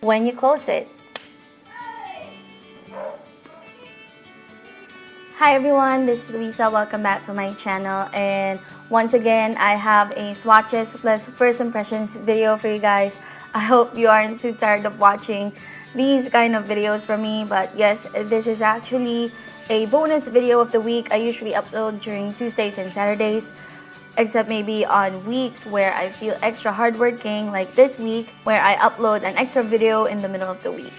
when you close it. Hi everyone, this is Luisa. Welcome back to my channel, and once again I have a swatches plus first impressions video for you guys. I hope you aren't too tired of watching these kind of videos from me, but yes, this is actually a bonus video of the week. I usually upload during Tuesdays and Saturdays, except maybe on weeks where I feel extra hardworking, like this week where I upload an extra video in the middle of the week.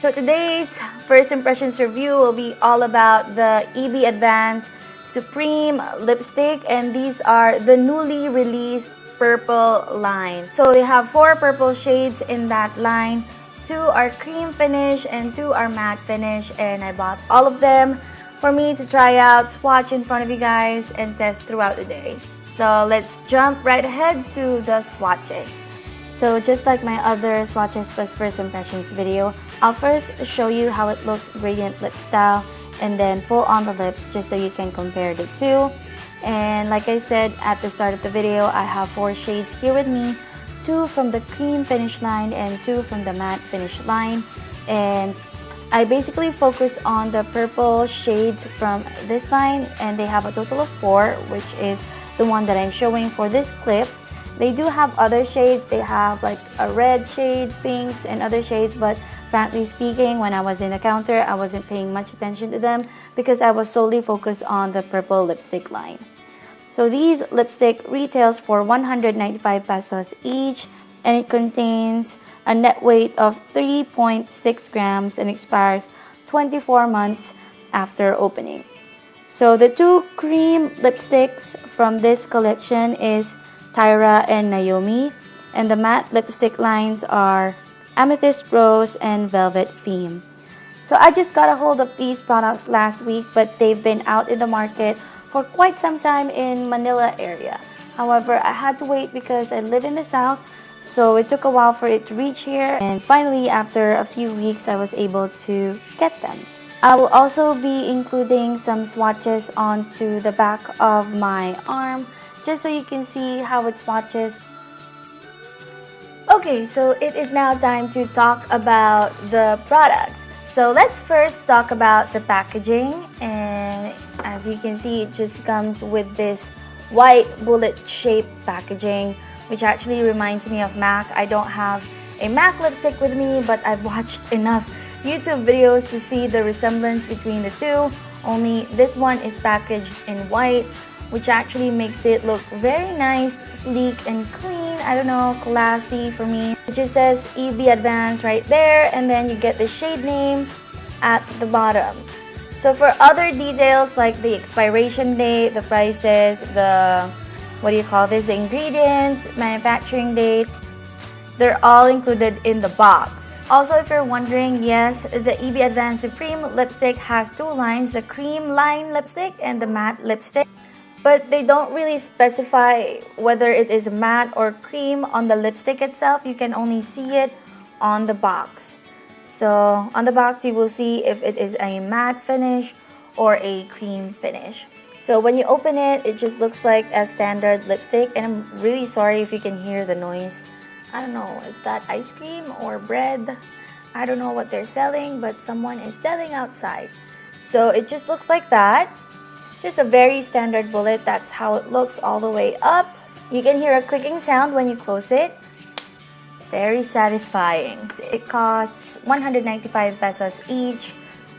So today's first impressions review will be all about the EB Advanced Supreme lipstick, and these are the newly released purple line. So they have 4 purple shades in that line. 2 are cream finish and 2 are matte finish, and I bought all of them for me to try out, swatch in front of you guys, and test throughout the day. So let's jump right ahead to the swatches. So just like my other swatches plus first impressions video, I'll first show you how it looks radiant lip style and then full on the lips just so you can compare the two. And like I said at the start of the video, I have 4 shades here with me, 2 from the cream finish line and 2 from the matte finish line. And I basically focus on the purple shades from this line, and they have a total of 4, which is the one that I'm showing for this clip. They do have other shades. They have like a red shade, pinks, and other shades, but frankly speaking, when I was in the counter, I wasn't paying much attention to them because I was solely focused on the purple lipstick line. So these lipstick retails for 195 pesos each, and it contains a net weight of 3.6 grams and expires 24 months after opening. So the 2 cream lipsticks from this collection is Tyra and Naomi, and the matte lipstick lines are Amethyst Rose and Velvet Femme. So I just got a hold of these products last week, but they've been out in the market for quite some time in Manila area. However, I had to wait because I live in the south, so it took a while for it to reach here, and finally after a few weeks I was able to get them. I will also be including some swatches onto the back of my arm just so you can see how it swatches. Okay, so it is now time to talk about the products. So let's first talk about the packaging, and as you can see, it just comes with this white bullet shaped packaging, which actually reminds me of MAC. I don't have a MAC lipstick with me, but I've watched enough YouTube videos to see the resemblance between the two, only this one is packaged in white, which actually makes it look very nice, sleek, and clean. I don't know, classy for me. It just says EB Advanced right there, and then you get the shade name at the bottom. So for other details like the expiration date, the prices, the, the ingredients, manufacturing date, they're all included in the box. Also, if you're wondering, yes, the EB Advanced Supreme lipstick has 2 lines, the cream line lipstick and the matte lipstick. But they don't really specify whether it is matte or cream on the lipstick itself. You can only see it on the box. So on the box you will see if it is a matte finish or a cream finish. So when you open it, it just looks like a standard lipstick, and I'm really sorry if you can hear the noise. I don't know, is that ice cream or bread? I don't know what they're selling, but someone is selling outside. So it just looks like that. Just a very standard bullet. That's how it looks all the way up. You can hear a clicking sound when you close it. Very satisfying. It costs 195 pesos each,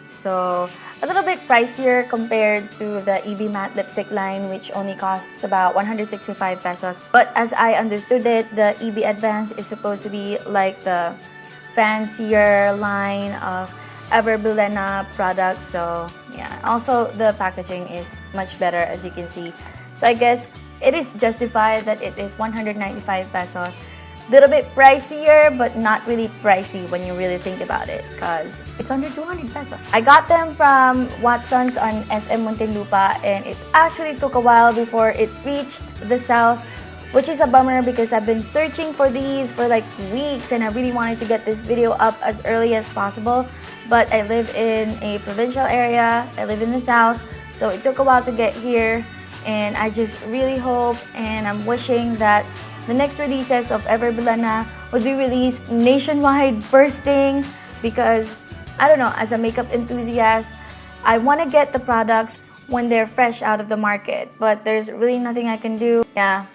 so a little bit pricier compared to the EB matte lipstick line, which only costs about 165 pesos. But as I understood it, the EB Advanced is supposed to be like the fancier line of Bilena products, so yeah. Also, the packaging is much better, as you can see. So I guess it is justified that it is 195 pesos. Little bit pricier, but not really pricey when you really think about it, because it's under 200 pesos. I got them from Watson's on SM Muntinlupa, and it actually took a while before it reached the south, which is a bummer because I've been searching for these for like weeks, and I really wanted to get this video up as early as possible. But I live in a provincial area, I live in the south, so it took a while to get here, and I just really hope and I'm wishing that the next releases of Ever Bilena would be released nationwide first thing, because I don't know, as a makeup enthusiast, I want to get the products when they're fresh out of the market, but there's really nothing I can do. Yeah,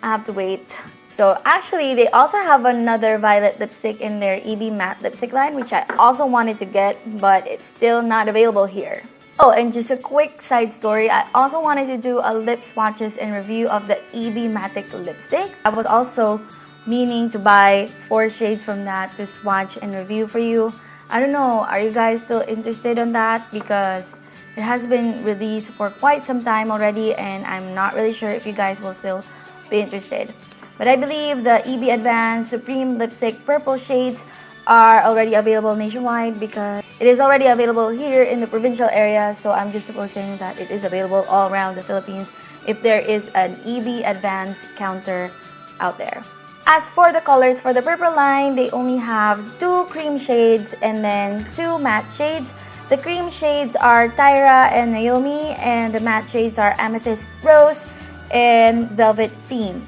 I have to wait. So actually, they also have another violet lipstick in their EB matte lipstick line, which I also wanted to get, but it's still not available here. Oh, and just a quick side story, I also wanted to do a lip swatches and review of the EB Matic lipstick. I was also meaning to buy 4 shades from that to swatch and review for you. I don't know, are you guys still interested in that? Because it has been released for quite some time already, and I'm not really sure if you guys will still be interested. But I believe the EB Advanced Supreme Lipstick Purple shades are already available nationwide, because it is already available here in the provincial area. So I'm just supposing that it is available all around the Philippines if there is an EB Advanced counter out there. As for the colors for the purple line, they only have 2 cream shades and then 2 matte shades. The cream shades are Tyra and Naomi, and the matte shades are Amethyst Rose and Velvet Theme.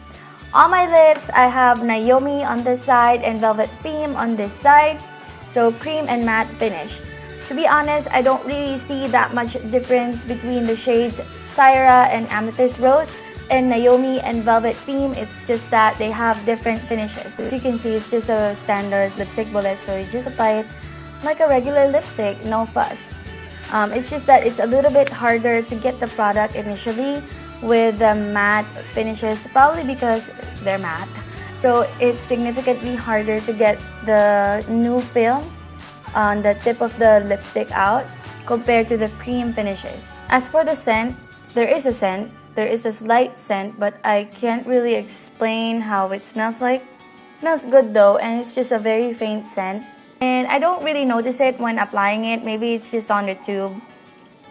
On my lips, I have Naomi on this side and Velvet Theme on this side. So cream and matte finish. To be honest, I don't really see that much difference between the shades Tyra and Amethyst Rose and Naomi and Velvet Theme. It's just that they have different finishes. So as you can see, it's just a standard lipstick bullet. So you just apply it like a regular lipstick, no fuss. It's just that it's a little bit harder to get the product initially with the matte finishes, probably because they're matte. So it's significantly harder to get the new film on the tip of the lipstick out compared to the cream finishes. As for the scent, there is a scent. There is a slight scent, but I can't really explain how it smells like. It smells good though, and it's just a very faint scent. And I don't really notice it when applying it. Maybe it's just on the tube,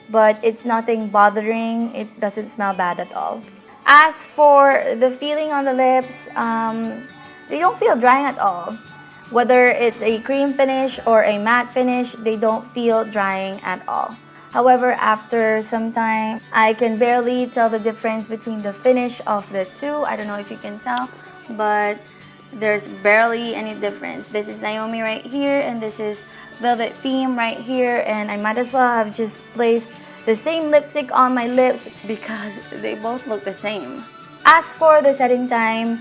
but it's nothing bothering. It doesn't smell bad at all. As for the feeling on the lips, they don't feel drying at all. Whether it's a cream finish or a matte finish, they don't feel drying at all. However, after some time, I can barely tell the difference between the finish of the two. I don't know if you can tell, but there's barely any difference. This is Naomi right here, and this is Velvet Theme right here, and I might as well have just placed the same lipstick on my lips because they both look the same. As for the setting time,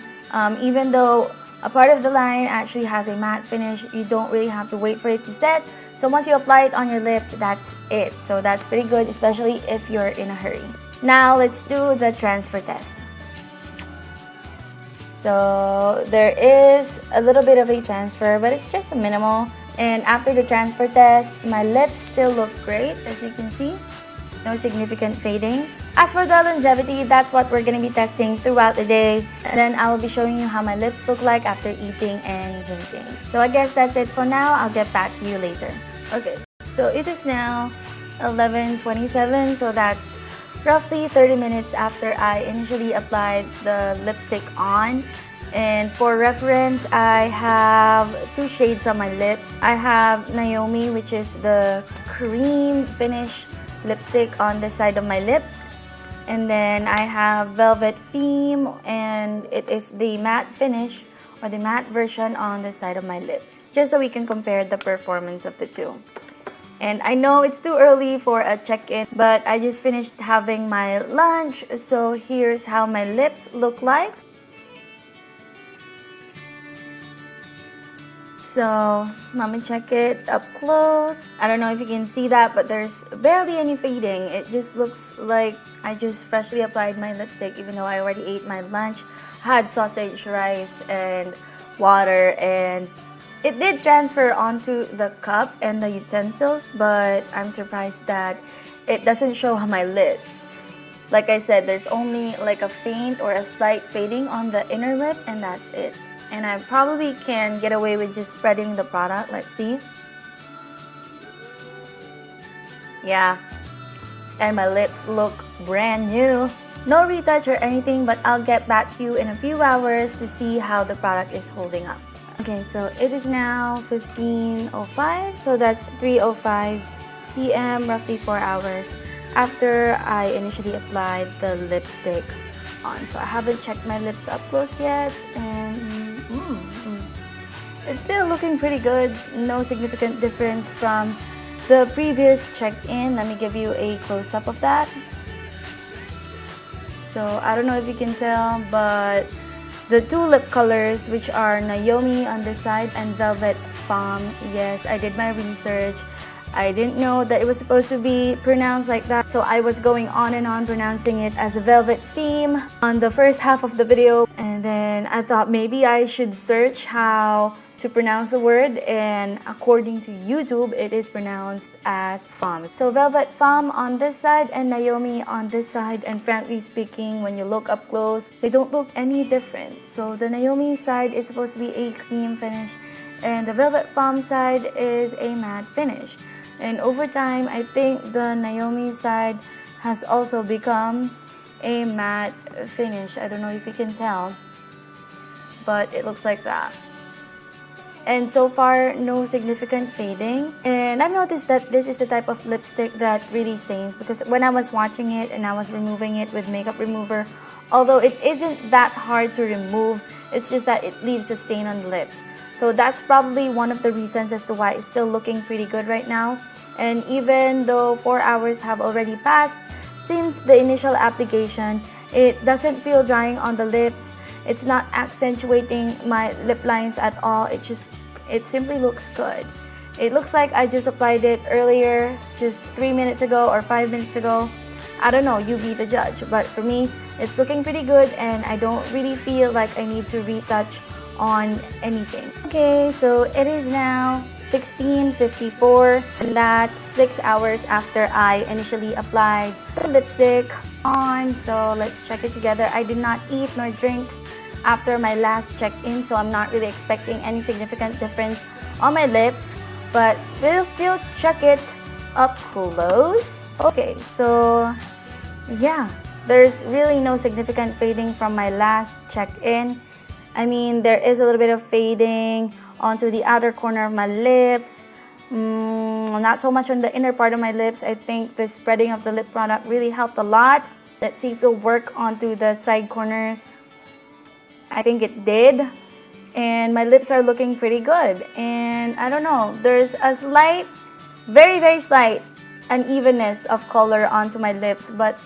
even though a part of the line actually has a matte finish, you don't really have to wait for it to set. So once you apply it on your lips, that's it. So that's pretty good, especially if you're in a hurry. Now let's do the transfer test. So there is a little bit of a transfer, but it's just a minimal. And after the transfer test, my lips still look great, as you can see. No significant fading. As for the longevity, that's what we're going to be testing throughout the day. And then I will be showing you how my lips look like after eating and drinking. So I guess that's it for now. I'll get back to you later. Okay, so it is now 11:27, so that's roughly 30 minutes after I initially applied the lipstick on. And for reference, I have 2 shades on my lips. I have Naomi, which is the cream finish lipstick on the side of my lips. And then I have Velvet Theme, and it is the matte finish or the matte version on the side of my lips, just so we can compare the performance of the two. And I know it's too early for a check-in, but I just finished having my lunch, so here's how my lips look like. So let me check it up close. I don't know if you can see that, but there's barely any fading. It just looks like I just freshly applied my lipstick, even though I already ate my lunch, had sausage, rice, and water, and it did transfer onto the cup and the utensils, but I'm surprised that it doesn't show on my lips. Like I said, there's only like a faint or a slight fading on the inner lip, and that's it. And I probably can get away with just spreading the product. Let's see. Yeah. And my lips look brand new. No retouch or anything, but I'll get back to you in a few hours to see how the product is holding up. Okay, so it is now 15:05, so that's 3:05 p.m., roughly 4 hours after I initially applied the lipstick on. So I haven't checked my lips up close yet, and it's still looking pretty good. No significant difference from the previous check-in. Let me give you a close-up of that. So I don't know if you can tell, but the two lip colors, which are Naomi on this side and Velvet Femme. Yes, I did my research. I didn't know that it was supposed to be pronounced like that, so I was going on and on pronouncing it as a Velvet Theme on the first half of the video, and then I thought maybe I should search how to pronounce the word, and according to YouTube, it is pronounced as Femme. So Velvet Femme on this side and Naomi on this side, and frankly speaking, when you look up close, they don't look any different. So the Naomi side is supposed to be a cream finish, and the Velvet Femme side is a matte finish. And over time, I think the Naomi side has also become a matte finish. I don't know if you can tell, but it looks like that. And so far, no significant fading. And I've noticed that this is the type of lipstick that really stains, because when I was watching it and I was removing it with makeup remover, although it isn't that hard to remove, it's just that it leaves a stain on the lips. So that's probably one of the reasons as to why it's still looking pretty good right now. And even though 4 hours have already passed since the initial application, it doesn't feel drying on the lips. It's not accentuating my lip lines at all. It simply looks good. It looks like I just applied it earlier, just 3 minutes ago or 5 minutes ago. I don't know, you be the judge. But for me, it's looking pretty good, and I don't really feel like I need to retouch on anything. Okay, so it is now 16:54, and that's 6 hours after I initially applied the lipstick on. So let's check it together. I did not eat nor drink after my last check-in, so I'm not really expecting any significant difference on my lips, but we'll still check it up close. Okay, so yeah, there's really no significant fading from my last check-in. I mean, there is a little bit of fading onto the outer corner of my lips, not so much on the inner part of my lips. I think the spreading of the lip product really helped a lot. Let's see if it'll work onto the side corners. I think it did, and my lips are looking pretty good. And I don't know, there's a slight, very very slight unevenness of color onto my lips, but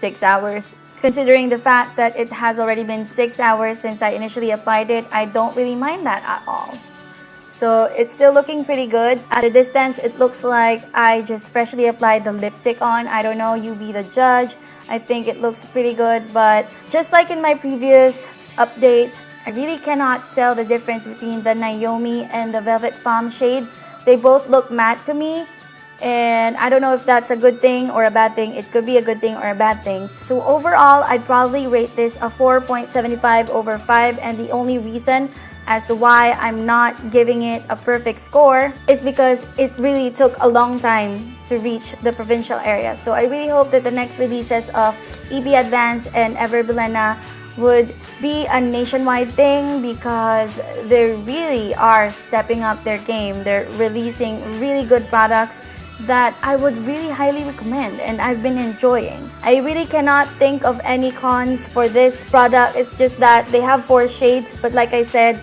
6 hours. Considering the fact that it has already been 6 hours since I initially applied it, I don't really mind that at all. So it's still looking pretty good. At a distance, it looks like I just freshly applied the lipstick on. I don't know, you be the judge. I think it looks pretty good, but just like in my previous update, I really cannot tell the difference between the Naomi and the Velvet Femme shade. They both look matte to me, and I don't know if that's a good thing or a bad thing. It could be a good thing or a bad thing. So overall, I'd probably rate this a 4.75 over 5, and the only reason as to why I'm not giving it a perfect score is because it really took a long time to reach the provincial area. So I really hope that the next releases of EB Advance and Ever Bilena would be a nationwide thing, because they really are stepping up their game. They're releasing really good products that I would really highly recommend, and I've been enjoying. I really cannot think of any cons for this product. It's just that they have 4 shades, but like I said,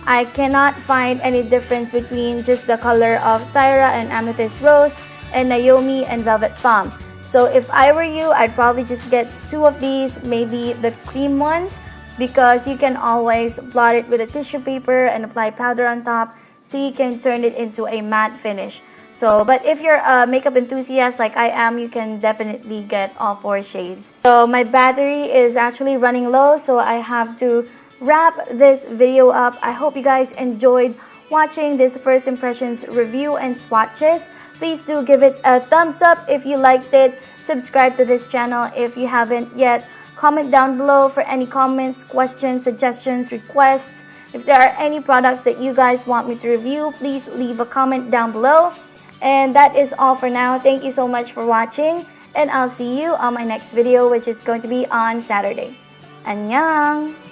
I cannot find any difference between just the color of Tyra and Amethyst Rose and Naomi and Velvet Femme. So if I were you, I'd probably just get 2 of these, maybe the cream ones, because you can always blot it with a tissue paper and apply powder on top, so you can turn it into a matte finish. So, but if you're a makeup enthusiast like I am, you can definitely get all 4 shades. So my battery is actually running low, so I have to wrap this video up. I hope you guys enjoyed watching this first impressions review and swatches. Please do give it a thumbs up if you liked it. Subscribe to this channel if you haven't yet. Comment down below for any comments, questions, suggestions, requests. If there are any products that you guys want me to review, please leave a comment down below. And that is all for now. Thank you so much for watching, and I'll see you on my next video, which is going to be on Saturday. Annyeong!